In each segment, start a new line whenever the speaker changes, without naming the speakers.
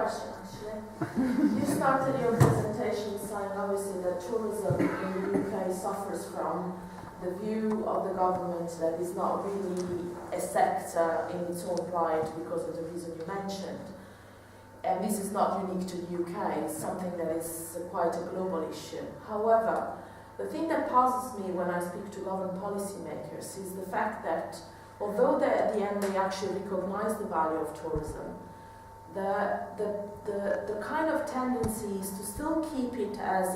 question, actually. You started your presentation saying, obviously, that tourism in the UK suffers from the view of the government that is not really a sector in its own right because of the reason you mentioned. And this is not unique to the UK, it's something that is quite a global issue. However, the thing that puzzles me when I speak to government policymakers is the fact that although at the end they actually recognize the value of tourism, the kind of tendency is to still keep it as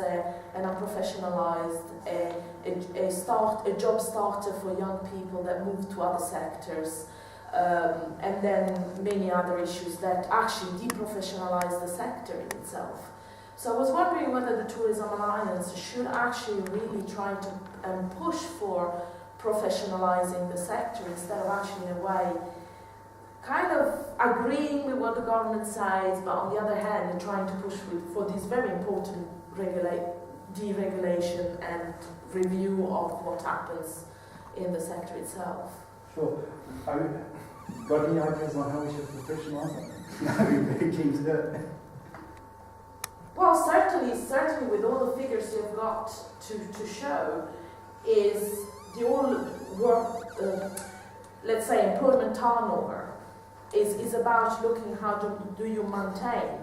an unprofessionalized, a job starter for young people that move to other sectors, and then many other issues that actually deprofessionalize the sector in itself. So I was wondering whether the Tourism Alliance should actually really try to push for professionalizing the sector instead of actually in a way kind of agreeing with what the government says, but on the other hand trying to push for this very important deregulation and review of what happens in the sector itself.
Sure. Got any ideas on how we should professionalise it? I'd be very keen to do it.
Well, certainly with all the figures you've got to show, is the all work, let's say employment turnover, is about looking how do you maintain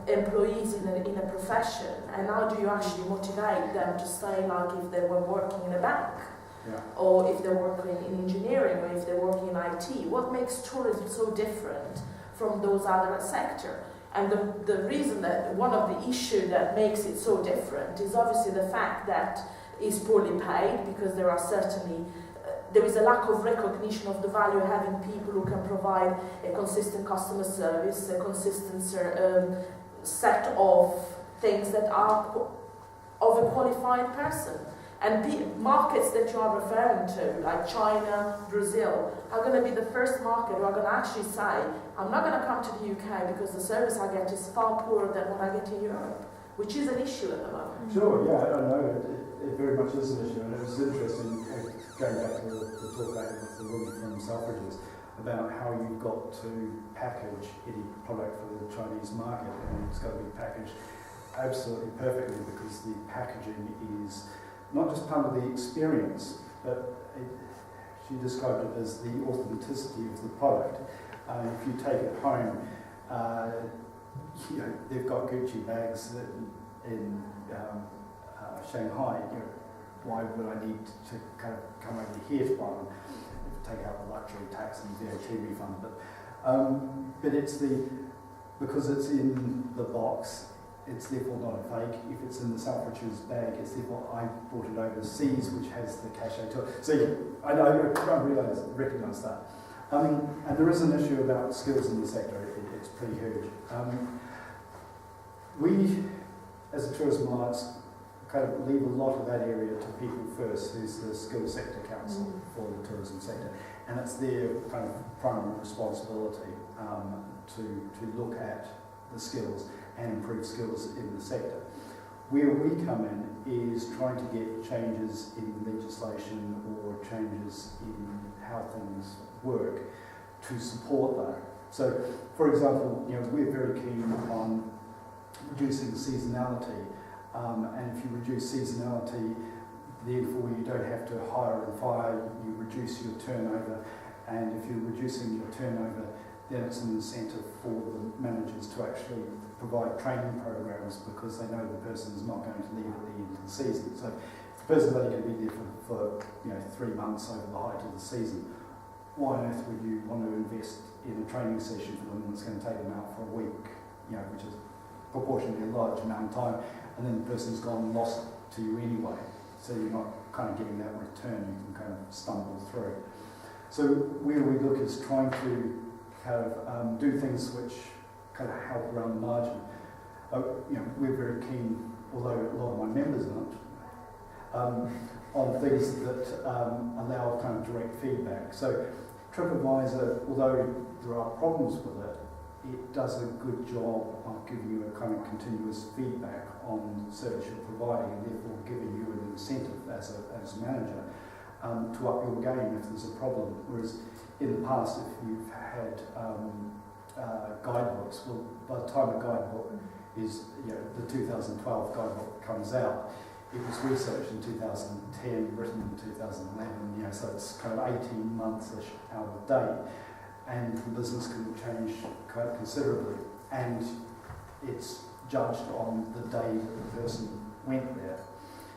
employees in a profession, and how do you actually motivate them to stay, like if they were working in a bank, or if they're working in engineering, or if they're working in IT. What makes tourism so different from those other sectors? And the reason that one of the issues that makes it so different is obviously the fact that it's poorly paid, because there are certainly there is a lack of recognition of the value of having people who can provide a consistent customer service, a consistent set of things that are of a qualified person. And the markets that you are referring to, like China, Brazil, are going to be the first market who are going to actually say, I'm not going to come to the UK because the service I get is far poorer than what I get in Europe, which is an issue at the moment.
Sure, yeah, I know. It very much is an issue, and it was interesting going back to the talk about with the woman from Selfridges about how you've got to package any product for the Chinese market, and it's got to be packaged absolutely perfectly, because the packaging is not just part of the experience, but she described it as the authenticity of the product. If you take it home, they've got Gucci bags in Shanghai. Why would I need to kind of come over here to buy them? Take out the luxury tax and VAT refund, but it's because it's in the box. It's therefore not a fake. If it's in the Selfridges bag, it's therefore I brought it overseas, which has the cachet to it. So I recognise that. And there is an issue about skills in the sector. It's pretty huge. We, as a Tourism Alliance, kind of leave a lot of that area to People First, who's the Skills Sector Council for the tourism sector, and it's their kind of primary responsibility to look at the skills and improve skills in the sector. Where we come in is trying to get changes in legislation or changes in how things work to support that. So, for example, we're very keen on reducing seasonality, and if you reduce seasonality, therefore you don't have to hire and fire, you reduce your turnover, and if you're reducing your turnover, then it's an incentive for the managers to actually provide training programs, because they know the person is not going to leave at the end of the season. So if the person's only going to be there for 3 months over the height of the season, why on earth would you want to invest in a training session for them that's going to take them out for a week, which is proportionately a large amount of time, and then the person's gone and lost to you anyway. So you're not kind of getting that return, you can kind of stumble through. So where we look is trying to kind of do things which kind of help around the margin. We're very keen, although a lot of my members aren't, on things that allow kind of direct feedback. So TripAdvisor, although there are problems with it, it does a good job of giving you a kind of continuous feedback on the service you're providing, and therefore giving you an incentive as a manager to up your game if there's a problem. Whereas in the past, if you've had guidebooks. Well, by the time a guidebook is, the 2012 guidebook comes out, it was researched in 2010, written in 2011, so it's kind of 18 months-ish out of date, and the business can change quite considerably, and it's judged on the day that the person went there.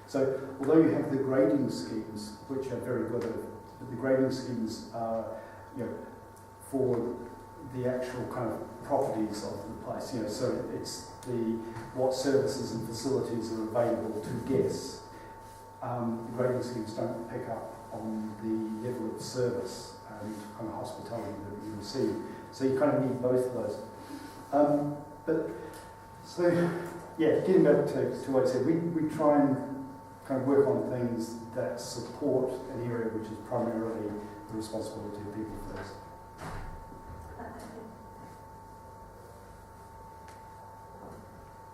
So although you have the grading schemes, which are very good, the grading schemes are, for the actual kind of properties of the place, so it's what services and facilities are available to guests. The grading schemes don't pick up on the level of service and kind of hospitality that you receive. So you kind of need both of those. Getting back to what I said, we try and kind of work on things that support an area which is primarily the responsibility of people first.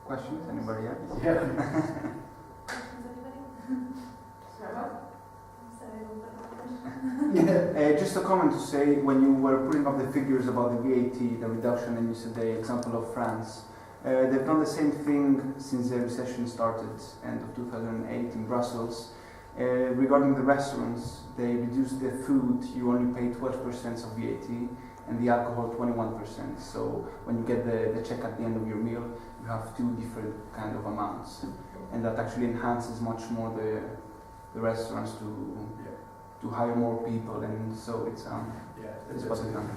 Questions? Anybody else?
Yeah.
Questions, anybody?
Just a comment to say, when you were putting up the figures about the VAT, the reduction, and you said the example of France, they've done the same thing since the recession started, end of 2008 in Brussels. Regarding the restaurants, they reduced the food, you only pay 12% of VAT, and the alcohol 21%. So when you get the check at the end of your meal, you have two different kind of amounts, and that actually enhances much more the restaurants to hire more people, and so it's what they've done.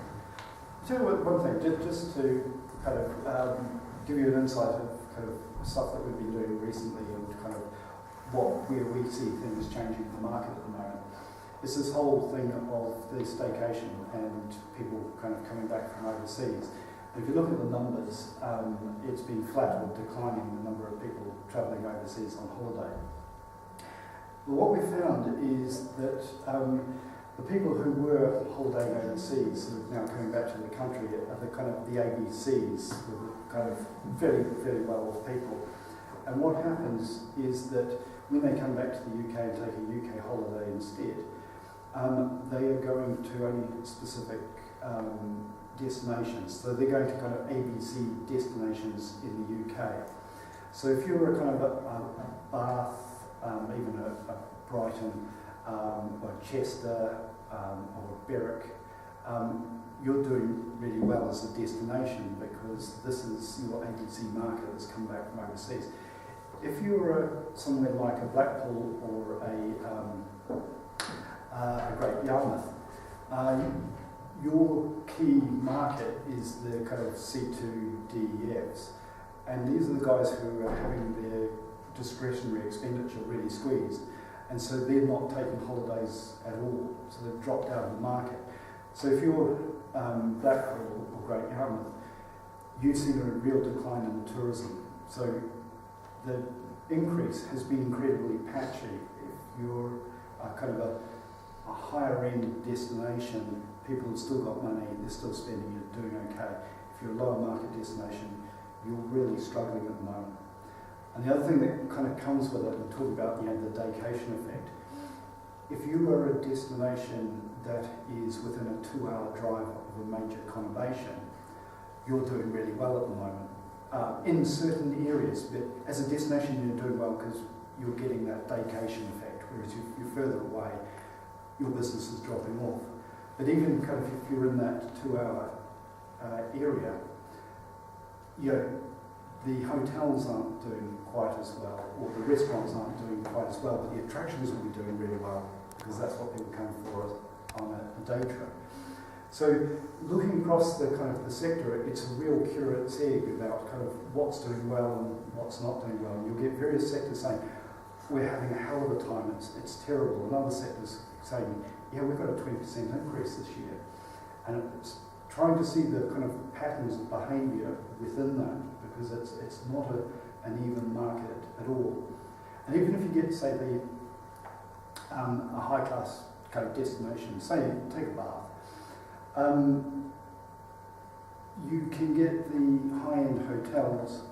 Tell you one thing, just to kind of give you an insight of kind of stuff that we've been doing recently and kind of where we see things changing in the market at the moment. It's this whole thing of the staycation and people kind of coming back from overseas. If you look at the numbers, it's been flat or declining, the number of people travelling overseas on holiday. But what we found is that the people who were holidaying overseas, who are now coming back to the country, are the kind of the ABCs, the kind of very, very well-off people. And what happens is that when they come back to the UK and take a UK holiday instead, they are going to only specific destinations. So they're going to kind of ABC destinations in the UK. So if you're a kind of a Bath, even a Brighton, or Chester, or Berwick, you're doing really well as a destination because this is your ABC market that's come back from overseas. If you're somewhere like a Blackpool or a Great Yarmouth, your key market is the kind of C2 DEFs, and these are the guys who are having their discretionary expenditure really squeezed, and so they're not taking holidays at all, so they've dropped out of the market. So if you're Blackpool or Great Yarmouth, you've seen a real decline in the tourism. So the increase has been incredibly patchy. If you're kind of a higher end destination, people have still got money, they're still spending, you're doing okay. If you're a lower market destination, you're really struggling at the moment. And the other thing that kind of comes with it, we talk about the daycation effect. If you are a destination that is within a 2-hour drive of a major conurbation, you're doing really well at the moment. In certain areas, but as a destination you're doing well because you're getting that daycation effect, whereas if you're further away, your business is dropping off. But even kind of if you're in that 2-hour area, the hotels aren't doing quite as well, or the restaurants aren't doing quite as well, but the attractions will be doing really well because that's what people come for on a day trip. So looking across the kind of the sector, it's a real curate's egg about kind of what's doing well and what's not doing well. You'll get various sectors saying, we're having a hell of a time, it's terrible. And other sectors saying, yeah, we've got a 20% increase this year. And it's trying to see the kind of patterns of behaviour within that, because it's not an even market at all. And even if you get, say, a high-class kind of destination, say, take a Bath, you can get the high-end hotels,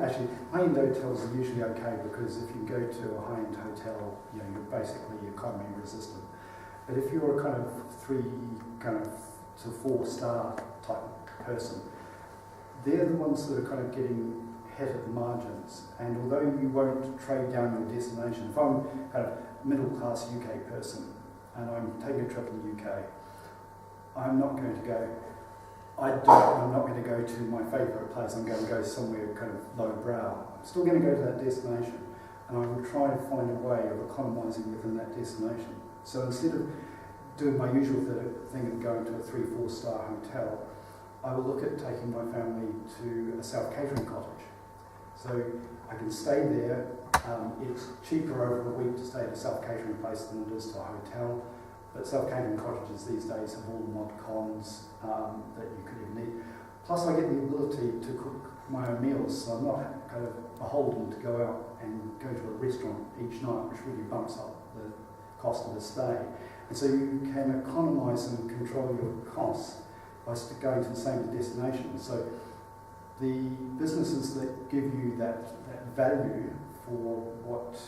actually, high-end hotels are usually okay because if you go to a high-end hotel, you're basically economy resistant. But if you're a kind of to 4-star type person, they're the ones that are kind of getting hit at the margins. And although you won't trade down your destination, if I'm kind of middle-class UK person and I'm taking a trip in the UK, I'm not going to go, I'm not going to go to my favourite place, I'm going to go somewhere kind of low-brow. I'm still going to go to that destination, and I will try to find a way of economising within that destination. So instead of doing my usual thing of going to a 3-4-star hotel, I will look at taking my family to a self-catering cottage. So I can stay there. It's cheaper over a week to stay at a self-catering place than it is to a hotel. But self-catering cottages these days have all the mod cons that you could even need. Plus I get the ability to cook my own meals, so I'm not kind of beholden to go out and go to a restaurant each night, which really bumps up the cost of the stay. And so you can economise and control your costs by going to the same destination. So the businesses that give you that value for what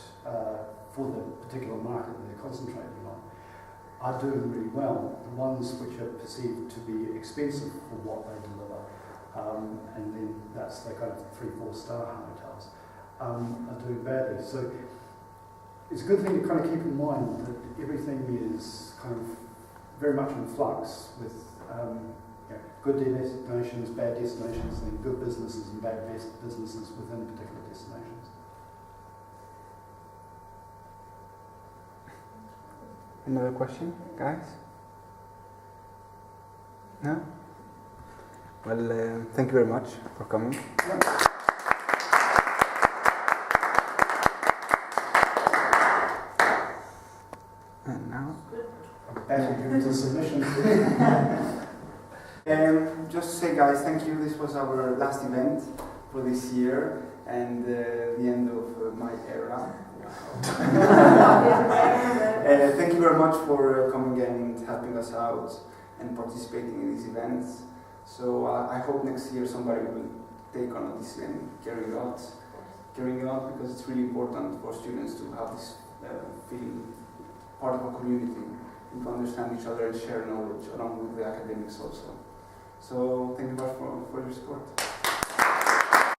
for the particular market that they're concentrating on are doing really well. The ones which are perceived to be expensive for what they deliver, and then that's the kind of 3-4-star hotels, are doing badly. So it's a good thing to kind of keep in mind that everything is kind of very much in flux with good destinations, bad destinations, and good businesses and bad businesses within particular destinations.
Another question, guys? No? Well, thank you very much for coming.
Yeah.
And now?
Back into submission.
Just to say, guys, thank you. This was our last event for this year and the end of my era. Thank you very much for coming and helping us out and participating in these events. So I hope next year somebody will take on this and carry it out because it's really important for students to have this feeling part of a community and to understand each other and share knowledge along with the academics also. So thank you very much for your support.